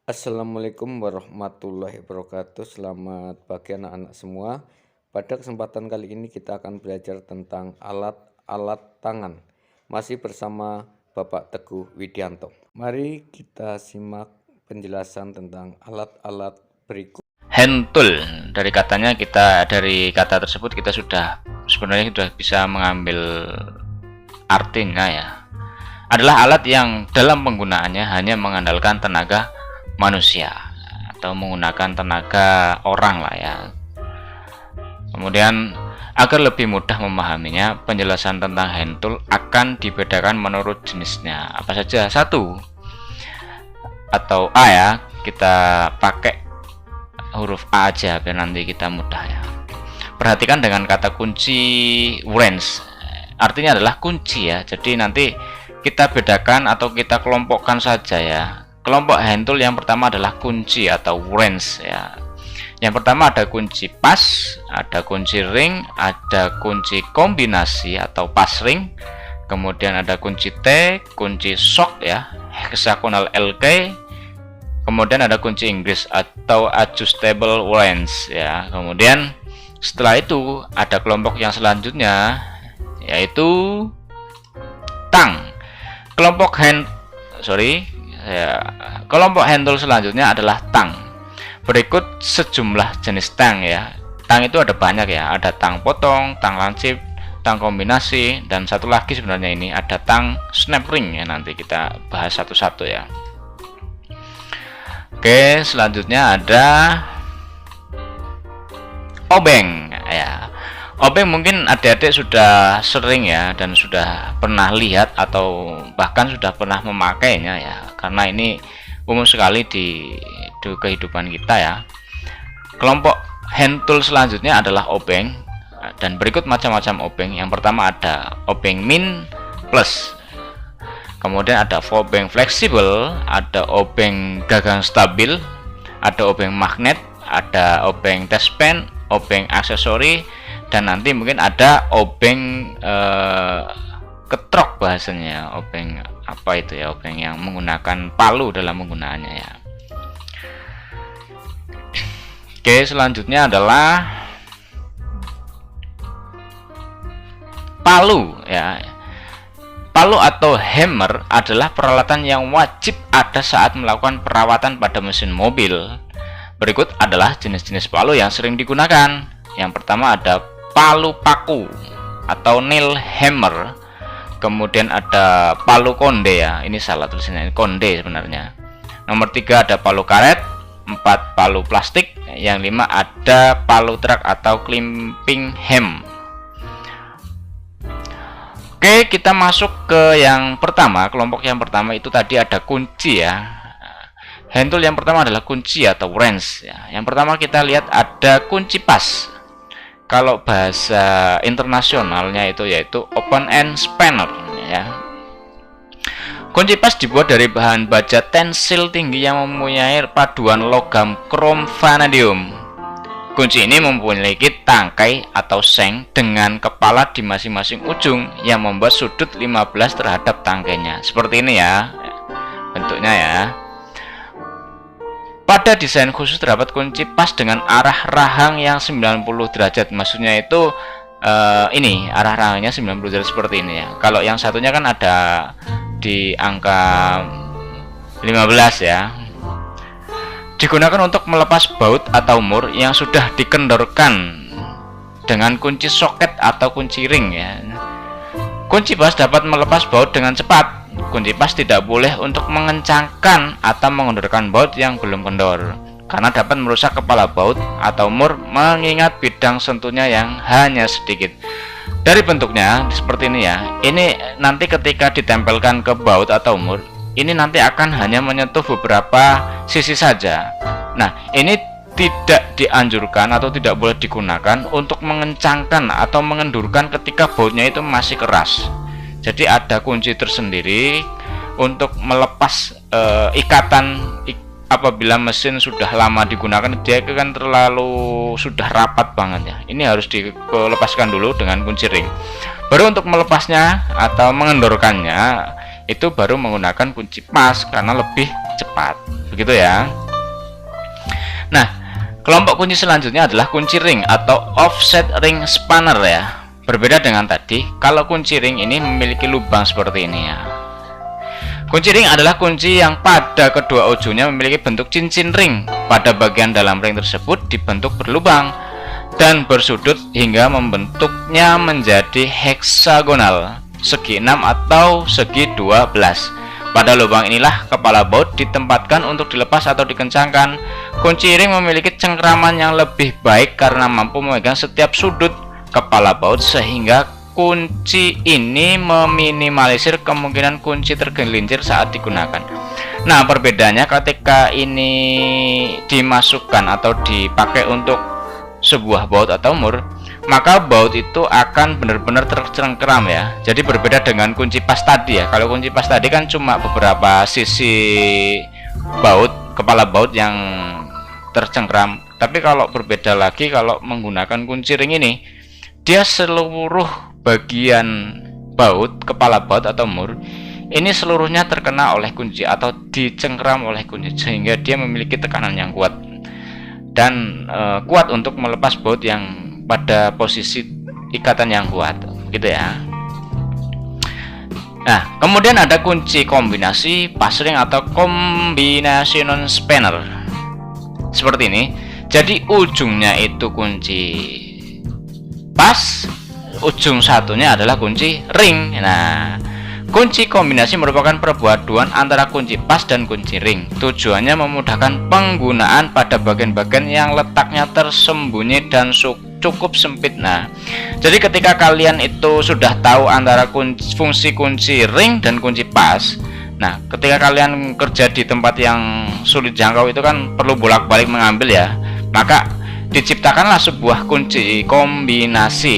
Assalamualaikum warahmatullahi wabarakatuh. Selamat pagi anak-anak semua. Pada kesempatan kali ini kita akan belajar tentang alat-alat tangan. Masih bersama Bapak Teguh Widianto. Mari kita simak penjelasan tentang alat-alat berikut. Hand tool, dari kata tersebut kita sebenarnya sudah bisa mengambil artinya ya. Adalah alat yang dalam penggunaannya hanya mengandalkan tenaga manusia atau menggunakan tenaga orang lah ya. Kemudian agar lebih mudah memahaminya, penjelasan tentang hand tool akan dibedakan menurut jenisnya. Apa saja? Satu atau A ya, kita pakai huruf A aja biar nanti kita mudah ya. Perhatikan dengan kata kunci wrench, artinya adalah kunci ya. Jadi nanti kita bedakan atau kita kelompokkan saja ya. Kelompok hand tool yang pertama adalah kunci atau wrench ya. Yang pertama ada kunci pas, ada kunci ring, ada kunci kombinasi atau pas ring, kemudian ada kunci T, kunci shock ya, hexagonal LK, kemudian ada kunci Inggris atau adjustable wrench ya. Kemudian setelah itu ada kelompok yang selanjutnya yaitu tang. Kelompok hand tool selanjutnya adalah tang. Berikut sejumlah jenis tang ya. Tang itu ada banyak ya, ada tang potong, tang lancip, tang kombinasi, dan satu lagi sebenarnya ini ada tang snap ring ya. Nanti kita bahas satu-satu ya. Oke, selanjutnya ada obeng ya. Obeng mungkin adik-adik sudah sering ya dan sudah pernah lihat atau bahkan sudah pernah memakainya ya, karena ini umum sekali di kehidupan kita ya. Kelompok hand tool selanjutnya adalah obeng, dan berikut macam-macam obeng. Yang pertama ada obeng min plus, kemudian ada obeng fleksibel, ada obeng gagang stabil, ada obeng magnet, ada obeng test pen, obeng aksesori, dan nanti mungkin ada obeng ketrok bahasanya. Obeng apa itu ya? Obeng yang menggunakan palu dalam penggunaannya ya. Oke, selanjutnya adalah palu ya. Palu atau hammer adalah peralatan yang wajib ada saat melakukan perawatan pada mesin mobil. Berikut adalah jenis-jenis palu yang sering digunakan. Yang pertama ada palu paku atau nail hammer. Kemudian ada palu konde ya. Ini salah tulisannya, konde sebenarnya. Nomor 3 ada palu karet, 4 palu plastik, yang 5 ada palu truk atau clamping ham. Oke, kita masuk ke yang pertama. Kelompok yang pertama itu tadi ada kunci ya. Hand tool yang pertama adalah kunci atau wrench ya. Yang pertama kita lihat ada kunci pas. Kalau bahasa internasionalnya itu yaitu open end spanner ya. Kunci pas dibuat dari bahan baja tensil tinggi yang mempunyai paduan logam krom vanadium. Kunci ini memiliki tangkai atau seng dengan kepala di masing-masing ujung yang membuat sudut 15 terhadap tangkainya. Seperti ini ya bentuknya ya. Pada desain khusus terdapat kunci pas dengan arah rahang yang 90 derajat. Maksudnya itu ini arah rahangnya 90 derajat seperti ini ya. Kalau yang satunya kan ada di angka 15 ya. Digunakan untuk melepas baut atau mur yang sudah dikendorkan dengan kunci soket atau kunci ring ya. Kunci pas dapat melepas baut dengan cepat. Kunci pas tidak boleh untuk mengencangkan atau mengendorkan baut yang belum kendor, karena dapat merusak kepala baut atau mur mengingat bidang sentuhnya yang hanya sedikit. Dari bentuknya seperti ini ya. Ini nanti ketika ditempelkan ke baut atau mur, ini nanti akan hanya menyentuh beberapa sisi saja. Nah, ini tidak dianjurkan atau tidak boleh digunakan untuk mengencangkan atau mengendurkan ketika bautnya itu masih keras. Jadi ada kunci tersendiri untuk melepas ikatan apabila mesin sudah lama digunakan, dia kan terlalu sudah rapat banget ya. Ini harus dilepaskan dulu dengan kunci ring. Baru untuk melepasnya atau mengendorkannya itu baru menggunakan kunci pas karena lebih cepat, begitu ya. Nah, kelompok kunci selanjutnya adalah kunci ring atau offset ring spanner ya. Berbeda dengan tadi, kalau kunci ring ini memiliki lubang seperti ini ya. Kunci ring adalah kunci yang pada kedua ujungnya memiliki bentuk cincin ring. Pada bagian dalam ring tersebut dibentuk berlubang dan bersudut hingga membentuknya menjadi heksagonal, segi 6 atau segi 12. Pada lubang inilah kepala baut ditempatkan untuk dilepas atau dikencangkan. Kunci ring memiliki cengkraman yang lebih baik karena mampu memegang setiap sudut kepala baut, sehingga kunci ini meminimalisir kemungkinan kunci tergelincir saat digunakan. Nah, perbedaannya ketika ini dimasukkan atau dipakai untuk sebuah baut atau mur, maka baut itu akan benar-benar tercengkram ya. Jadi berbeda dengan kunci pas tadi ya. Kalau kunci pas tadi kan cuma beberapa sisi baut, kepala baut yang tercengkram. Tapi kalau berbeda lagi kalau menggunakan kunci ring ini, dia seluruh bagian baut, kepala baut atau mur ini seluruhnya terkena oleh kunci atau dicengkram oleh kunci, sehingga dia memiliki tekanan yang kuat dan kuat untuk melepas baut yang pada posisi ikatan yang kuat, gitu ya. Nah, kemudian ada kunci kombinasi pas ring atau combination spanner seperti ini. Jadi ujungnya itu kunci pas, ujung satunya adalah kunci ring. Nah, kunci kombinasi merupakan perpaduan antara kunci pas dan kunci ring. Tujuannya memudahkan penggunaan pada bagian-bagian yang letaknya tersembunyi dan cukup sempit. Nah, jadi ketika kalian itu sudah tahu antara fungsi kunci ring dan kunci pas, nah ketika kalian kerja di tempat yang sulit jangkau itu kan perlu bolak-balik mengambil ya, maka diciptakanlah sebuah kunci kombinasi.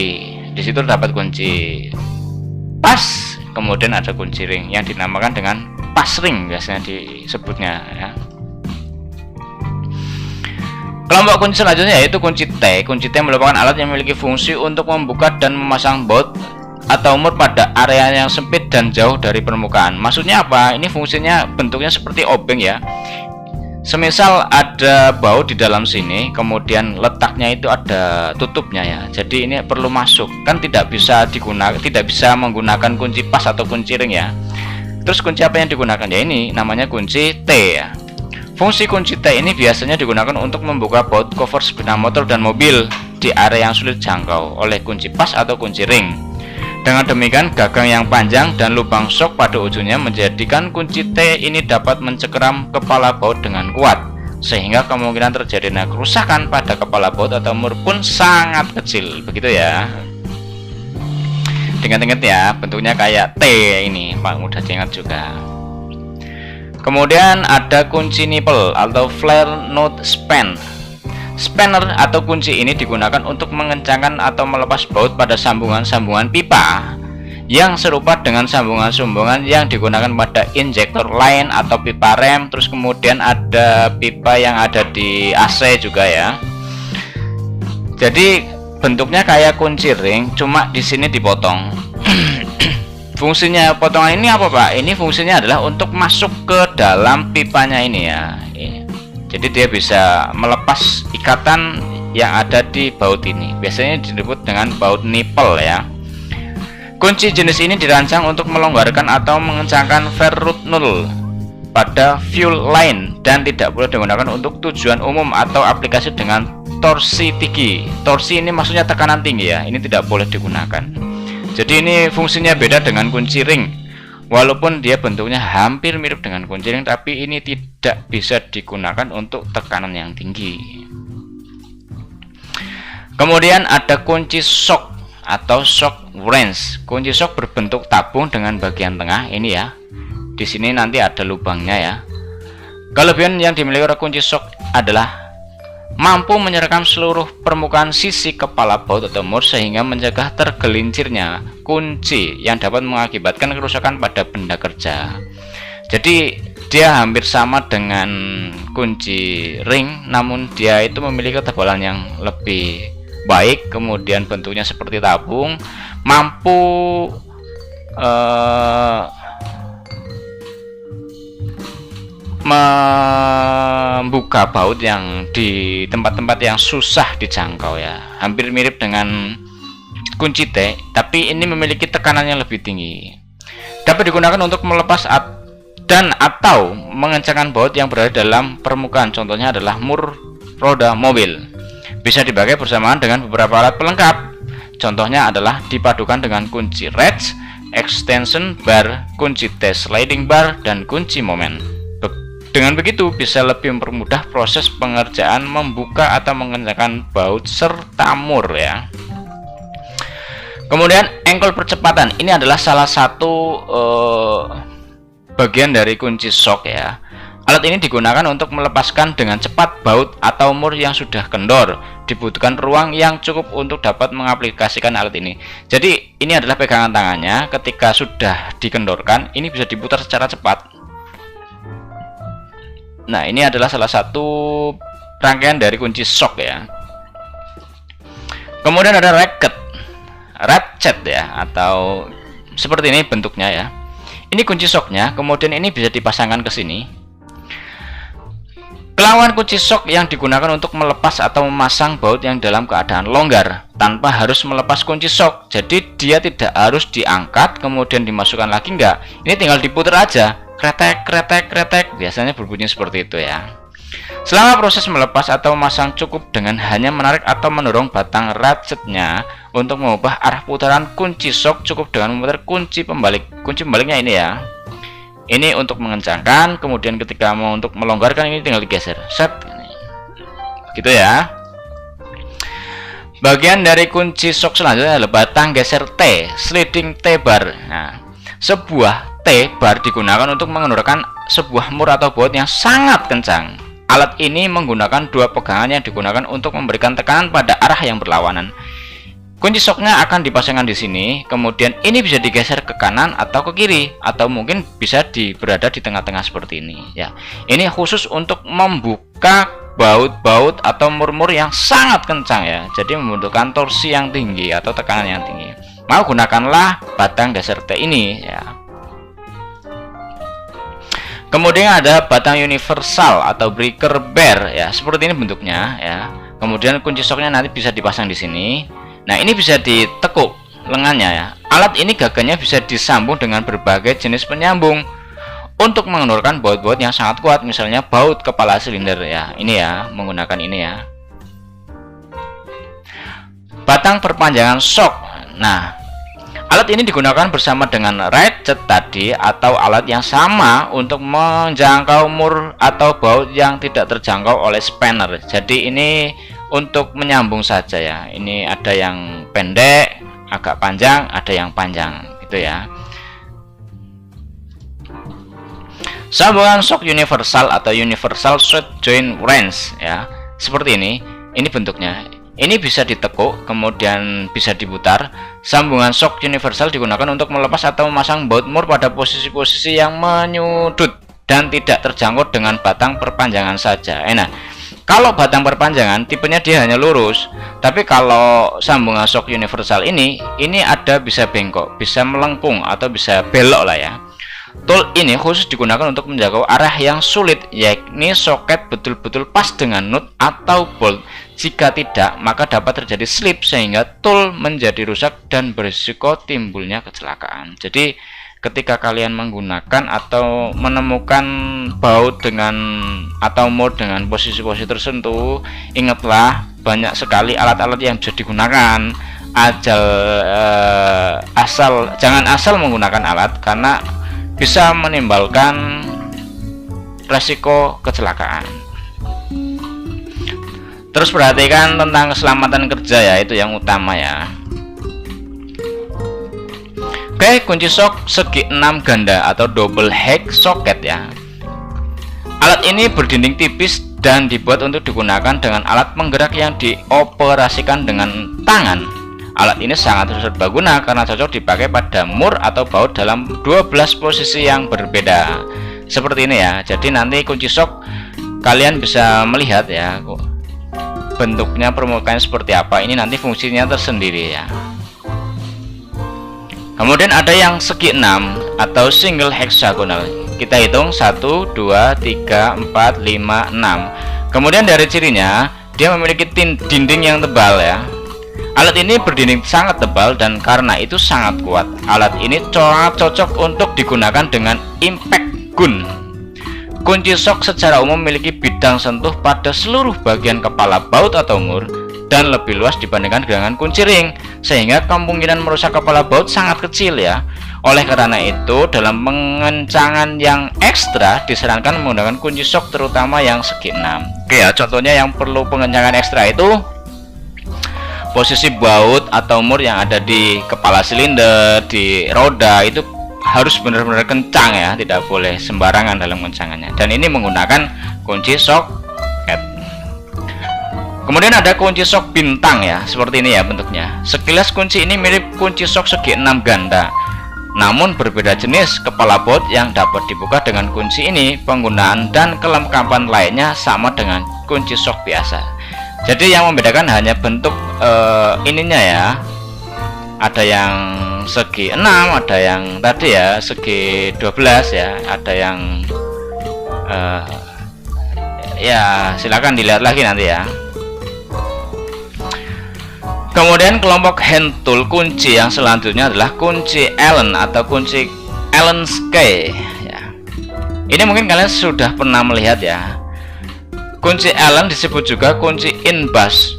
Di situ dapat kunci pas, kemudian ada kunci ring yang dinamakan dengan pas ring biasanya disebutnya ya. Kelompok kunci selanjutnya yaitu kunci T. Kunci T merupakan alat yang memiliki fungsi untuk membuka dan memasang baut atau mur pada area yang sempit dan jauh dari permukaan. Maksudnya apa? Ini fungsinya bentuknya seperti obeng ya. Semisal ada baut di dalam sini, kemudian letaknya itu ada tutupnya ya. Jadi ini perlu masuk, kan tidak bisa menggunakan kunci pas atau kunci ring ya. Terus kunci apa yang digunakan ya? Ini namanya kunci T ya. Fungsi kunci T ini biasanya digunakan untuk membuka baut cover sepeda motor dan mobil di area yang sulit jangkau oleh kunci pas atau kunci ring. Dengan demikian, gagang yang panjang dan lubang sok pada ujungnya menjadikan kunci T ini dapat mencengkram kepala baut dengan kuat, sehingga kemungkinan terjadinya kerusakan pada kepala baut atau mur pun sangat kecil, begitu ya. Ingat-ingat ya, bentuknya kayak T ini, Pak, mudah diingat juga. Kemudian ada kunci nipple atau flare nut span. Spanner atau kunci ini digunakan untuk mengencangkan atau melepas baut pada sambungan-sambungan pipa yang serupa dengan sambungan-sambungan yang digunakan pada injektor lain atau pipa rem. Terus kemudian ada pipa yang ada di AC juga ya. Jadi bentuknya kayak kunci ring, cuma di sini dipotong. Fungsinya potongan ini apa, Pak? Ini fungsinya adalah untuk masuk ke dalam pipanya ini ya. Jadi dia bisa melepas ikatan yang ada di baut ini. Biasanya disebut dengan baut nipple ya. Kunci jenis ini dirancang untuk melonggarkan atau mengencangkan ferrut nul pada fuel line dan tidak boleh digunakan untuk tujuan umum atau aplikasi dengan torsi tinggi. Torsi ini maksudnya tekanan tinggi ya. Ini tidak boleh digunakan. Jadi ini fungsinya beda dengan kunci ring. Walaupun dia bentuknya hampir mirip dengan kunci ring, tapi ini tidak bisa digunakan untuk tekanan yang tinggi. Kemudian ada kunci shock atau shock wrench. Kunci shock berbentuk tabung dengan bagian tengah ini ya. Di sini nanti ada lubangnya ya. Kelebihan yang dimiliki oleh kunci shock adalah mampu menyerahkan seluruh permukaan sisi kepala baut atau mur sehingga mencegah tergelincirnya kunci yang dapat mengakibatkan kerusakan pada benda kerja. Jadi dia hampir sama dengan kunci ring, namun dia itu memiliki ketebalan yang lebih baik, kemudian bentuknya seperti tabung, mampu membuka baut yang di tempat-tempat yang susah dijangkau ya, hampir mirip dengan kunci T, tapi ini memiliki tekanan yang lebih tinggi. Dapat digunakan untuk melepas dan atau mengencangkan baut yang berada dalam permukaan, contohnya adalah mur roda mobil. Bisa dipakai bersamaan dengan beberapa alat pelengkap, contohnya adalah dipadukan dengan kunci ratch, extension bar, kunci T sliding bar, dan kunci momen. Dengan begitu bisa lebih mempermudah proses pengerjaan membuka atau mengencangkan baut serta mur ya. Kemudian engkol percepatan, ini adalah salah satu bagian dari kunci shock ya. Alat ini digunakan untuk melepaskan dengan cepat baut atau mur yang sudah kendor. Dibutuhkan ruang yang cukup untuk dapat mengaplikasikan alat ini. Jadi ini adalah pegangan tangannya, ketika sudah dikendorkan ini bisa diputar secara cepat. Nah, ini adalah salah satu rangkaian dari kunci shock ya. Kemudian ada ratchet ya, atau seperti ini bentuknya ya. Ini kunci shocknya, kemudian ini bisa dipasangkan ke sini. Kelawan kunci shock yang digunakan untuk melepas atau memasang baut yang dalam keadaan longgar tanpa harus melepas kunci shock. Jadi dia tidak harus diangkat kemudian dimasukkan lagi, enggak. Ini tinggal diputar aja. Kretek, kretek, kretek, biasanya berbunyi seperti itu ya. Selama proses melepas atau memasang cukup dengan hanya menarik atau mendorong batang ratchetnya untuk mengubah arah putaran kunci shock, cukup dengan memutar kunci pembalik. Kunci pembaliknya ini ya. Ini untuk mengencangkan, kemudian ketika mau untuk melonggarkan ini tinggal digeser. Set. Gitu ya. Bagian dari kunci shock selanjutnya adalah batang geser T, sliding T bar. Nah, sebuah T bar digunakan untuk mengendorkan sebuah mur atau baut yang sangat kencang. Alat ini menggunakan dua pegangan yang digunakan untuk memberikan tekanan pada arah yang berlawanan. Kunci shocknya akan dipasangkan di sini, kemudian ini bisa digeser ke kanan atau ke kiri, atau mungkin bisa berada di tengah-tengah seperti ini. Ya, ini khusus untuk membuka baut-baut atau mur-mur yang sangat kencang ya. Jadi membutuhkan torsi yang tinggi atau tekanan yang tinggi. Mau gunakanlah batang geser T ini ya. Kemudian ada batang universal atau breaker bar ya, seperti ini bentuknya ya. Kemudian kunci shocknya nanti bisa dipasang di sini. Nah, ini bisa ditekuk lengannya ya. Alat ini gagangnya bisa disambung dengan berbagai jenis penyambung untuk mengendorkan baut-baut yang sangat kuat, misalnya baut kepala silinder ya. Ini ya, menggunakan ini ya. Batang perpanjangan shock. Nah, alat ini digunakan bersama dengan ratchet tadi atau alat yang sama untuk menjangkau mur atau baut yang tidak terjangkau oleh spanner. Jadi ini untuk menyambung saja ya. Ini ada yang pendek, agak panjang, ada yang panjang gitu ya. Sambungan shock universal atau universal shock joint wrench ya. Seperti ini. Ini bentuknya. Ini bisa ditekuk, kemudian bisa diputar. Sambungan shock universal digunakan untuk melepas atau memasang baut mur pada posisi-posisi yang menyudut dan tidak terjangkau dengan batang perpanjangan saja. Nah, kalau batang perpanjangan tipenya dia hanya lurus, tapi kalau sambungan shock universal ini ada bisa bengkok, bisa melengkung atau bisa belok lah ya. Tool ini khusus digunakan untuk menjangkau arah yang sulit, yakni soket betul-betul pas dengan nut atau bolt. Jika tidak, maka dapat terjadi slip sehingga tool menjadi rusak dan berisiko timbulnya kecelakaan. Jadi ketika kalian menggunakan atau menemukan baut dengan atau mur dengan posisi-posisi tertentu, ingatlah banyak sekali alat-alat yang bisa digunakan. Jangan asal menggunakan alat, karena bisa menimbulkan resiko kecelakaan. Terus perhatikan tentang keselamatan kerja ya, itu yang utama ya. Oke, kunci shock segi 6 ganda atau double head socket ya. Alat ini berdinding tipis dan dibuat untuk digunakan dengan alat penggerak yang dioperasikan dengan tangan. Alat ini sangat serbaguna karena cocok dipakai pada mur atau baut dalam 12 posisi yang berbeda. Seperti ini ya. Jadi nanti kunci shock kalian bisa melihat ya bentuknya, permukaannya seperti apa. Ini nanti fungsinya tersendiri ya. Kemudian ada yang segi 6 atau single hexagonal. Kita hitung 1, 2, 3, 4, 5, 6. Kemudian dari cirinya, dia memiliki dinding yang tebal ya. Alat ini berdinding sangat tebal dan karena itu sangat kuat. Alat ini sangat cocok untuk digunakan dengan impact gun. Kunci sok secara umum memiliki bidang sentuh pada seluruh bagian kepala baut atau mur dan lebih luas dibandingkan dengan kunci ring, sehingga kemungkinan merusak kepala baut sangat kecil ya. Oleh karena itu, dalam pengencangan yang ekstra disarankan menggunakan kunci sok terutama yang segi 6. Oke ya, contohnya yang perlu pengencangan ekstra itu posisi baut atau mur yang ada di kepala silinder, di roda itu harus benar-benar kencang ya, tidak boleh sembarangan dalam kencangannya. Dan ini menggunakan kunci soket. Kemudian ada kunci sok bintang ya, seperti ini ya bentuknya. Sekilas kunci ini mirip kunci sok segi 6 ganda. Namun berbeda jenis kepala baut yang dapat dibuka dengan kunci ini. Penggunaan dan kelengkapan lainnya sama dengan kunci sok biasa. Jadi yang membedakan hanya bentuk ininya ya. Ada yang segi 6, ada yang tadi ya segi 12 ya, ada yang ya silakan dilihat lagi nanti ya. Kemudian kelompok hand tool kunci yang selanjutnya adalah kunci Allen atau kunci Allen's key ya. Ini mungkin kalian sudah pernah melihat ya. Kunci Allen disebut juga kunci inbus,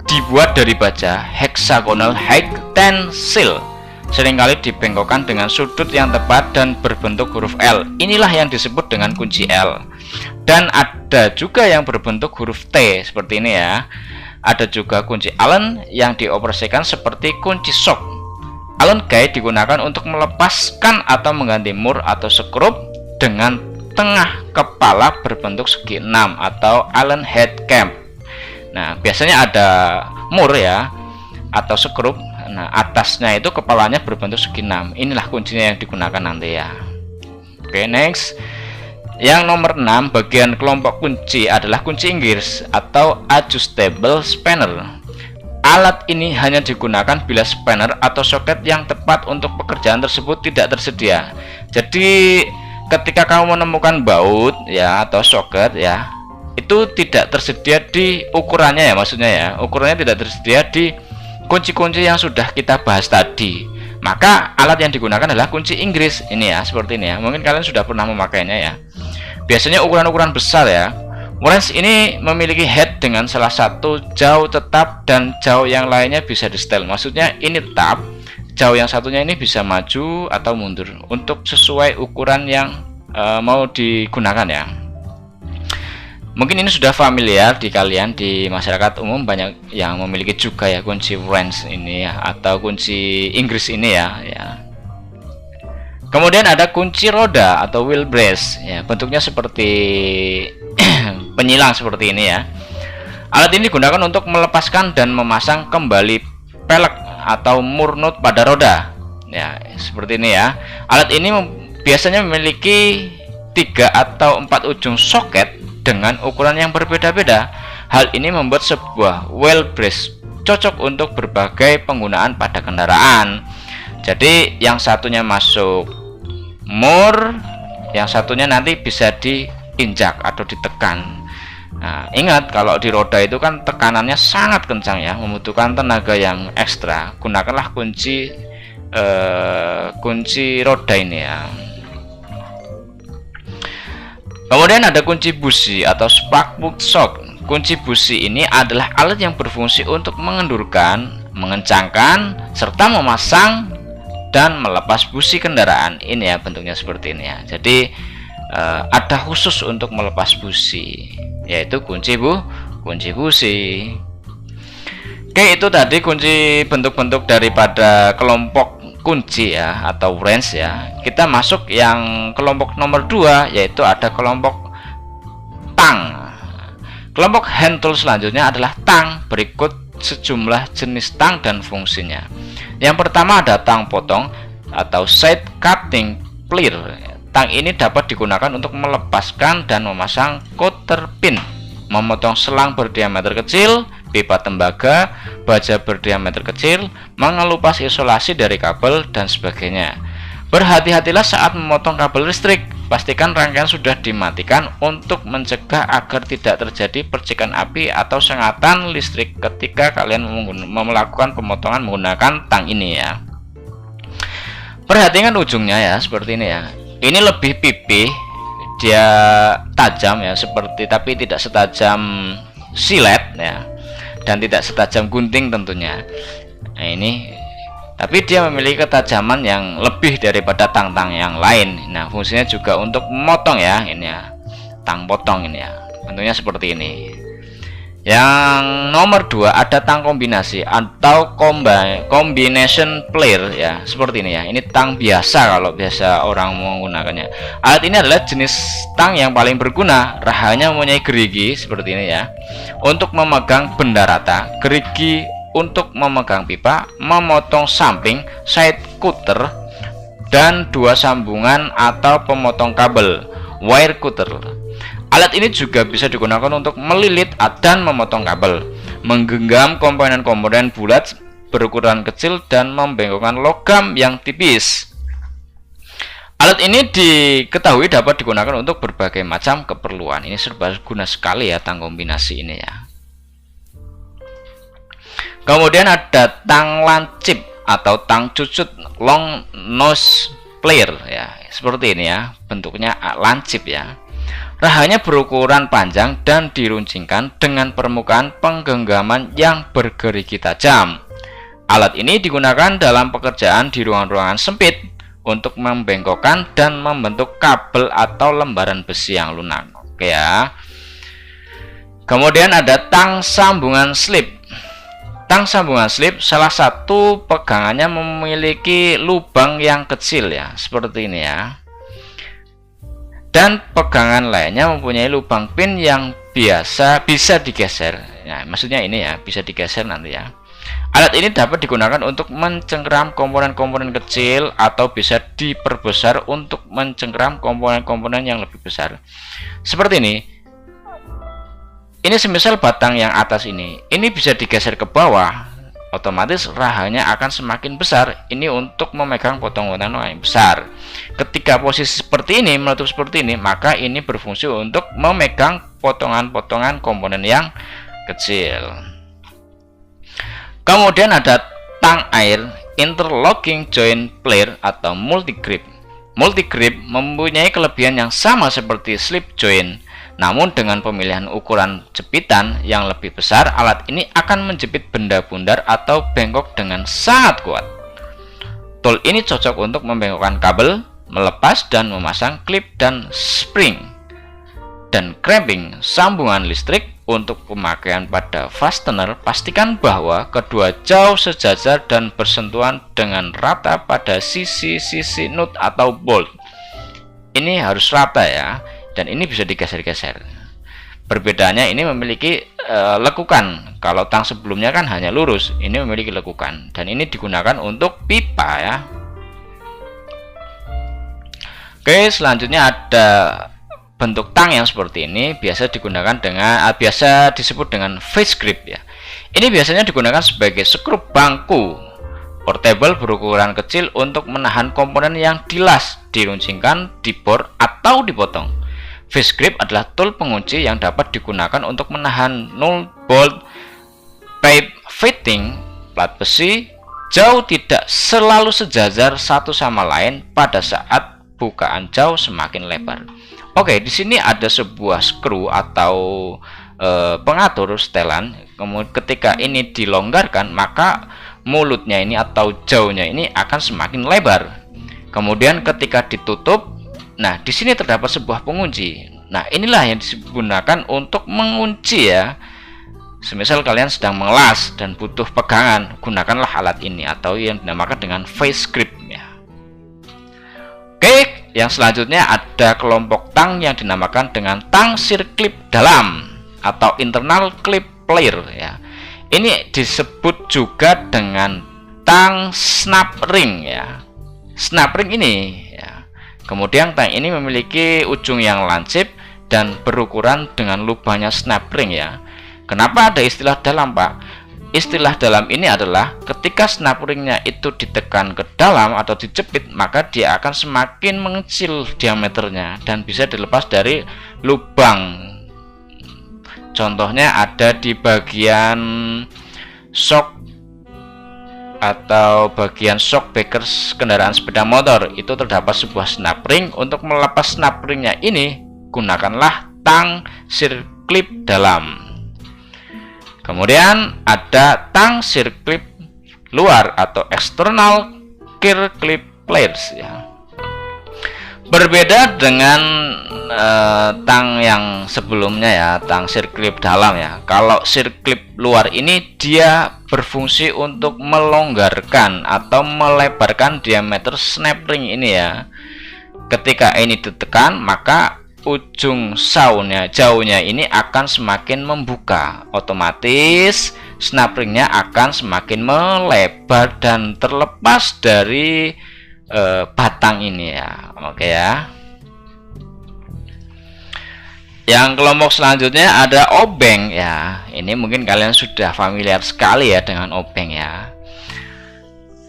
dibuat dari baja hexagonal high tensile, seringkali dibengkokkan dengan sudut yang tepat dan berbentuk huruf L. Inilah yang disebut dengan kunci L. Dan ada juga yang berbentuk huruf T seperti ini ya. Ada juga kunci Allen yang dioperasikan seperti kunci sok. Allen key digunakan untuk melepaskan atau mengganti mur atau skrup dengan tengah kepala berbentuk segi 6 atau Allen head clamp. Nah, biasanya ada mur ya atau skrup. Nah, atasnya itu kepalanya berbentuk segi 6. Inilah kuncinya yang digunakan nanti ya. Oke, next. Yang nomor 6 bagian kelompok kunci adalah kunci Inggris atau adjustable spanner. Alat ini hanya digunakan bila spanner atau soket yang tepat untuk pekerjaan tersebut tidak tersedia. Jadi ketika kamu menemukan baut ya atau soket ya, itu tidak tersedia di ukurannya ya, maksudnya ya, ukurannya tidak tersedia di kunci-kunci yang sudah kita bahas tadi, maka alat yang digunakan adalah kunci Inggris ini ya, seperti ini ya. Mungkin kalian sudah pernah memakainya ya. Biasanya ukuran-ukuran besar ya. Wrench ini memiliki head dengan salah satu jauh tetap dan jauh yang lainnya bisa di setel. Maksudnya ini tetap, jauh yang satunya ini bisa maju atau mundur untuk sesuai ukuran yang mau digunakan ya. Mungkin ini sudah familiar di kalian, di masyarakat umum banyak yang memiliki juga ya kunci wrench ini ya, atau kunci Inggris ini ya. Kemudian ada kunci roda atau wheel brace ya, bentuknya seperti penyilang seperti ini ya. Alat ini digunakan untuk melepaskan dan memasang kembali pelek atau mur nut pada roda ya, seperti ini ya. Alat ini biasanya memiliki 3 atau 4 ujung soket dengan ukuran yang berbeda-beda. Hal ini membuat sebuah wheel brace cocok untuk berbagai penggunaan pada kendaraan. Jadi yang satunya masuk mur, yang satunya nanti bisa diinjak atau ditekan. Nah, ingat kalau di roda itu kan tekanannya sangat kencang ya, membutuhkan tenaga yang ekstra. Gunakanlah kunci roda ini ya. Kemudian ada kunci busi atau spark plug shock. Kunci busi ini adalah alat yang berfungsi untuk mengendurkan, mengencangkan, serta memasang dan melepas busi kendaraan. Ini ya bentuknya seperti ini ya. Jadi ada khusus untuk melepas busi, yaitu kunci busi. Oke, itu tadi kunci bentuk-bentuk daripada kelompok kunci ya atau wrench ya. Kita masuk yang kelompok nomor 2, yaitu ada kelompok tang. Kelompok hand tool selanjutnya adalah tang. Berikut sejumlah jenis tang dan fungsinya. Yang pertama ada tang potong atau side cutting plier. Tang ini dapat digunakan untuk melepaskan dan memasang cotter pin, memotong selang berdiameter kecil pipa tembaga, baja berdiameter kecil, mengelupas isolasi dari kabel, dan sebagainya. Berhati-hatilah saat memotong kabel listrik. Pastikan rangkaian sudah dimatikan untuk mencegah agar tidak terjadi percikan api atau sengatan listrik ketika kalian melakukan pemotongan menggunakan tang ini ya. Perhatikan ujungnya ya, seperti ini ya. Ini lebih pipih, dia tajam ya, seperti tapi tidak setajam silet ya, dan tidak setajam gunting tentunya. Nah ini, tapi dia memiliki ketajaman yang lebih daripada tang-tang yang lain. Nah fungsinya juga untuk memotong ya, ini ya, tang potong ini ya, bentuknya seperti ini. Yang nomor 2 ada tang kombinasi atau combination player ya, seperti ini ya. Ini tang biasa kalau biasa orang menggunakannya. Alat ini adalah jenis tang yang paling berguna. Rahangnya mempunyai gerigi seperti ini ya, untuk memegang benda rata, gerigi untuk memegang pipa, memotong samping, side cutter, dan 2 sambungan atau pemotong kabel, wire cutter. Alat ini juga bisa digunakan untuk melilit dan memotong kabel, menggenggam komponen-komponen bulat berukuran kecil, dan membengkokkan logam yang tipis. Alat ini diketahui dapat digunakan untuk berbagai macam keperluan. Ini serbaguna sekali ya, tang kombinasi ini ya. Kemudian ada tang lancip atau tang cucut long nose player ya, seperti ini ya, bentuknya lancip ya. Rahangnya berukuran panjang dan diruncingkan dengan permukaan penggenggaman yang bergerigi tajam. Alat ini digunakan dalam pekerjaan di ruangan-ruangan sempit untuk membengkokkan dan membentuk kabel atau lembaran besi yang lunak. Oke ya. Kemudian ada tang sambungan slip. Tang sambungan slip salah satu pegangannya memiliki lubang yang kecil ya, seperti ini ya. Dan pegangan lainnya mempunyai lubang pin yang bisa digeser. Nah, maksudnya ini ya, bisa digeser nanti ya. Alat ini dapat digunakan untuk mencengkeram komponen-komponen kecil atau bisa diperbesar untuk mencengkeram komponen-komponen yang lebih besar. Seperti ini. Ini semisal batang yang atas ini bisa digeser ke bawah, otomatis rahangnya akan semakin besar. Ini untuk memegang potongan yang besar. Ketika posisi seperti ini, meletup seperti ini, maka ini berfungsi untuk memegang potongan-potongan komponen yang kecil. Kemudian ada tang air interlocking joint player atau multi grip. Multi grip mempunyai kelebihan yang sama seperti slip joint. Namun dengan pemilihan ukuran jepitan yang lebih besar, alat ini akan menjepit benda bundar atau bengkok dengan sangat kuat. Tool ini cocok untuk membengkokkan kabel, melepas dan memasang klip dan spring, dan cramping sambungan listrik. Untuk pemakaian pada fastener, pastikan bahwa kedua jauh sejajar dan bersentuhan dengan rata pada sisi-sisi nut atau bolt. Ini harus rata ya, dan ini bisa digeser-geser. Perbedaannya ini memiliki lekukan. Kalau tang sebelumnya kan hanya lurus, ini memiliki lekukan, dan ini digunakan untuk pipa ya. Oke, selanjutnya ada bentuk tang yang seperti ini, biasa disebut dengan face grip ya. Ini biasanya digunakan sebagai skrup bangku portable berukuran kecil untuk menahan komponen yang dilas, diruncingkan, dibor atau dipotong. Face grip adalah tool pengunci yang dapat digunakan untuk menahan null bolt, pipe fitting, plat besi jauh tidak selalu sejajar satu sama lain pada saat bukaan jauh semakin lebar. Oke, di sini ada sebuah skru atau pengatur setelan. Kemudian ketika ini dilonggarkan, maka mulutnya ini atau jauhnya ini akan semakin lebar. Kemudian ketika ditutup, nah di sini terdapat sebuah pengunci. Nah inilah yang digunakan untuk mengunci ya. Semisal kalian sedang mengelas dan butuh pegangan, gunakanlah alat ini atau yang dinamakan dengan face grip ya. Oke, yang selanjutnya ada kelompok tang yang dinamakan dengan tang sirklip dalam atau internal clip player ya. Ini disebut juga dengan tang snap ring ya. Snap ring ini ya. Kemudian tang ini memiliki ujung yang lancip dan berukuran dengan lubangnya snap ring ya. Kenapa ada istilah dalam, Pak? Istilah dalam ini adalah ketika snap ringnya itu ditekan ke dalam atau dicepit, maka dia akan semakin mengecil diameternya dan bisa dilepas dari lubang. Contohnya ada di bagian shock atau bagian shock breakers kendaraan sepeda motor, itu terdapat sebuah snap ring. Untuk melepas snap ringnya ini, gunakanlah tang sirklip dalam. Kemudian ada tang sirklip luar atau external circlip pliers ya. Berbeda dengan tang yang sebelumnya ya, tang sirklip dalam ya. Kalau sirklip luar ini dia berfungsi untuk melonggarkan atau melebarkan diameter snap ring ini ya. Ketika ini ditekan, maka ujung saunya jauhnya ini akan semakin membuka, otomatis snap ringnya akan semakin melebar dan terlepas dari batang ini ya. Oke ya. Yang kelompok selanjutnya ada obeng ya. Ini mungkin kalian sudah familiar sekali ya dengan obeng ya.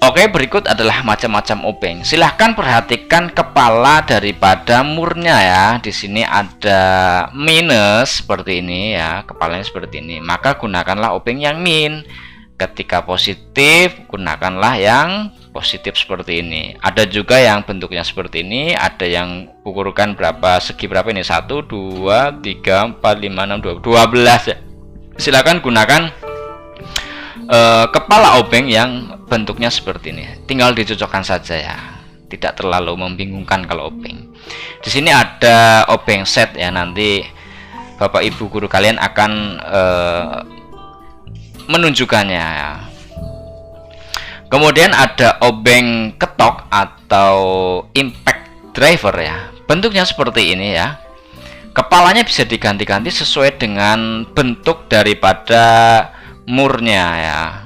Oke, berikut adalah macam-macam obeng. Silahkan perhatikan kepala daripada murnya ya. Di sini ada minus seperti ini ya, kepalanya seperti ini. Maka gunakanlah obeng yang min. Ketika positif, gunakanlah yang positif seperti ini. Ada juga yang bentuknya seperti ini, ada yang ukurkan berapa, segi berapa ini, 1, 2, 3, 4, 5, 6, 12 ya. Silakan gunakan kepala obeng yang bentuknya seperti ini. Tinggal dicocokkan saja ya, tidak terlalu membingungkan kalau obeng. Di sini ada obeng set ya, nanti Bapak Ibu guru kalian akan menunjukkannya ya. Kemudian ada obeng ketok atau impact driver ya. Bentuknya seperti ini ya. Kepalanya bisa diganti-ganti sesuai dengan bentuk daripada murnya ya.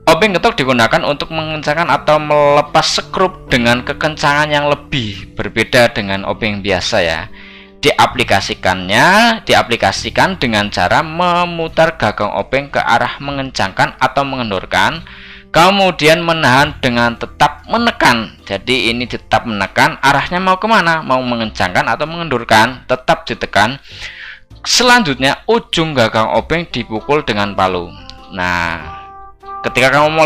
Obeng ketok digunakan untuk mengencangkan atau melepas skrup dengan kekencangan yang lebih, berbeda dengan obeng biasa ya. Diaplikasikan dengan cara memutar gagang obeng ke arah mengencangkan atau mengendorkan, kemudian menahan dengan tetap menekan. Jadi ini tetap menekan, arahnya mau kemana, mau mengencangkan atau mengendorkan, tetap ditekan. Selanjutnya ujung gagang obeng dipukul dengan palu. Nah, ketika kamu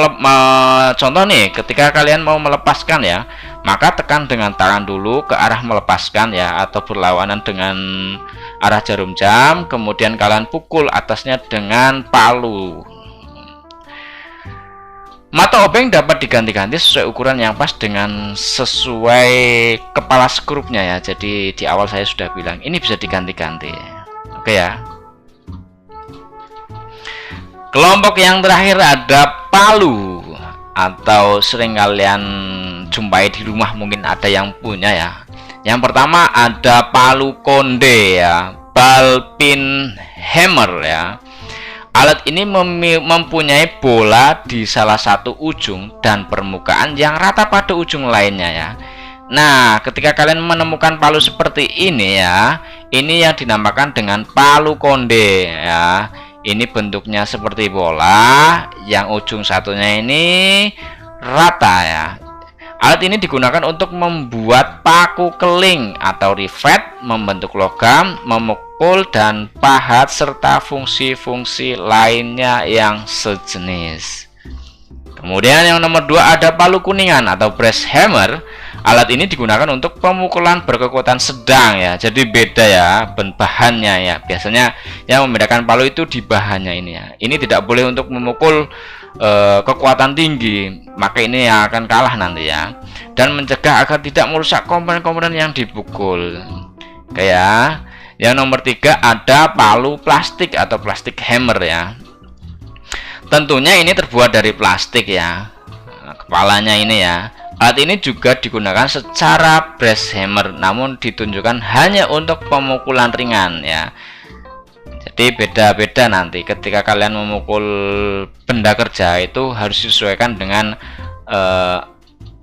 contoh nih, ketika kalian mau melepaskan ya, maka tekan dengan tangan dulu ke arah melepaskan ya, atau berlawanan dengan arah jarum jam, kemudian kalian pukul atasnya dengan palu. Mata obeng dapat diganti-ganti sesuai ukuran yang pas dengan sesuai kepala skrupnya ya. Jadi di awal saya sudah bilang ini bisa diganti-ganti. Oke ya. Kelompok yang terakhir ada palu, atau sering kalian jumpai di rumah, mungkin ada yang punya ya. Yang pertama ada palu konde ya, ball pin hammer ya. Alat ini mempunyai bola di salah satu ujung dan permukaan yang rata pada ujung lainnya ya. Nah, ketika kalian menemukan palu seperti ini ya, ini yang dinamakan dengan palu konde ya. Ini bentuknya seperti bola, yang ujung satunya ini rata ya. Alat ini digunakan untuk membuat paku keling atau rivet, membentuk logam, memukul dan pahat, serta fungsi-fungsi lainnya yang sejenis. Kemudian yang nomor 2 ada palu kuningan atau brass hammer. Alat ini digunakan untuk pemukulan berkekuatan sedang ya. Jadi beda ya bahannya ya. Biasanya yang membedakan palu itu di bahannya ini ya. Ini tidak boleh untuk memukul kekuatan tinggi, maka ini yang akan kalah nanti ya. Dan mencegah agar tidak merusak komponen-komponen yang dipukul. Kayak yang nomor 3 ada palu plastik atau plastik hammer ya. Tentunya ini terbuat dari plastik ya. Kepalanya ini ya. Alat ini juga digunakan secara brass hammer, namun ditunjukkan hanya untuk pemukulan ringan ya. Jadi beda-beda nanti ketika kalian memukul benda kerja itu harus disesuaikan dengan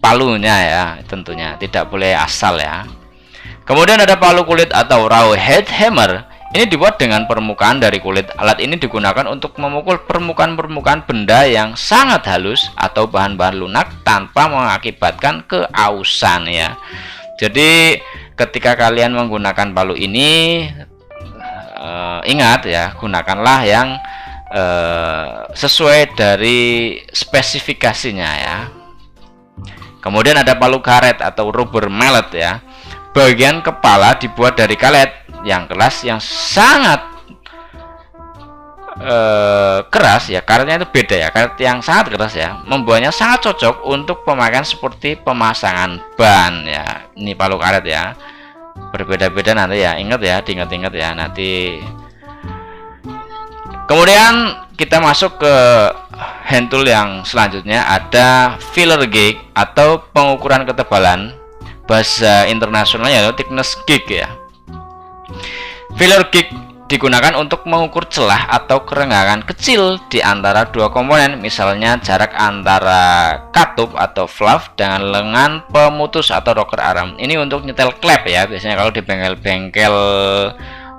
palunya ya, tentunya tidak boleh asal ya. Kemudian ada palu kulit atau raw head hammer. Ini dibuat dengan permukaan dari kulit. Alat ini digunakan untuk memukul permukaan-permukaan benda yang sangat halus atau bahan-bahan lunak tanpa mengakibatkan keausan ya. Jadi ketika kalian menggunakan palu ini, ingat ya, gunakanlah yang sesuai dari spesifikasinya ya. Kemudian ada palu karet atau rubber mallet ya. Bagian kepala dibuat dari karet yang keras yang sangat keras ya. Karetnya itu beda ya, karet yang sangat keras ya. Membuatnya sangat cocok untuk pemakaian seperti pemasangan ban ya. Ini palu karet ya. Berbeda-beda nanti ya. Ingat ya, diingat-ingat ya nanti. Kemudian kita masuk ke hand tool yang selanjutnya, ada filler gauge atau pengukuran ketebalan. Bahasa internasionalnya yaitu thickness gauge ya. Filler gauge digunakan untuk mengukur celah atau kerenggangan kecil di antara dua komponen, misalnya jarak antara katup atau valve dengan lengan pemutus atau rocker arm. Ini untuk nyetel klep ya, biasanya kalau di bengkel-bengkel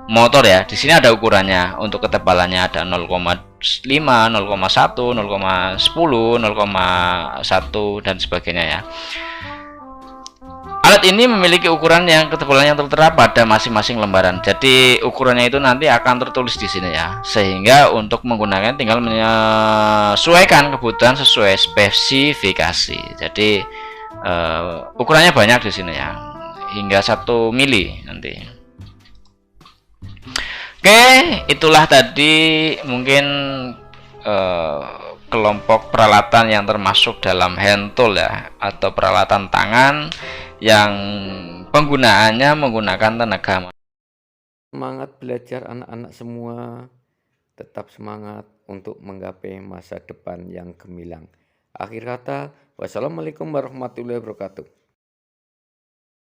motor ya. Di sini ada ukurannya. Untuk ketebalannya ada 0,5, 0,1, 0,10, 0,1 dan sebagainya ya. Alat ini memiliki ukuran yang ketebalannya tertera pada masing-masing lembaran. Jadi ukurannya itu nanti akan tertulis di sini ya. Sehingga untuk menggunakannya tinggal menyesuaikan kebutuhan sesuai spesifikasi. Jadi ukurannya banyak di sini ya. Hingga 1 mili nanti. Oke, itulah tadi mungkin kelompok peralatan yang termasuk dalam hand tool ya, atau peralatan tangan yang penggunaannya menggunakan tenaga. Semangat belajar anak-anak semua, tetap semangat untuk menggapai masa depan yang gemilang. Akhir kata, wassalamualaikum warahmatullahi wabarakatuh.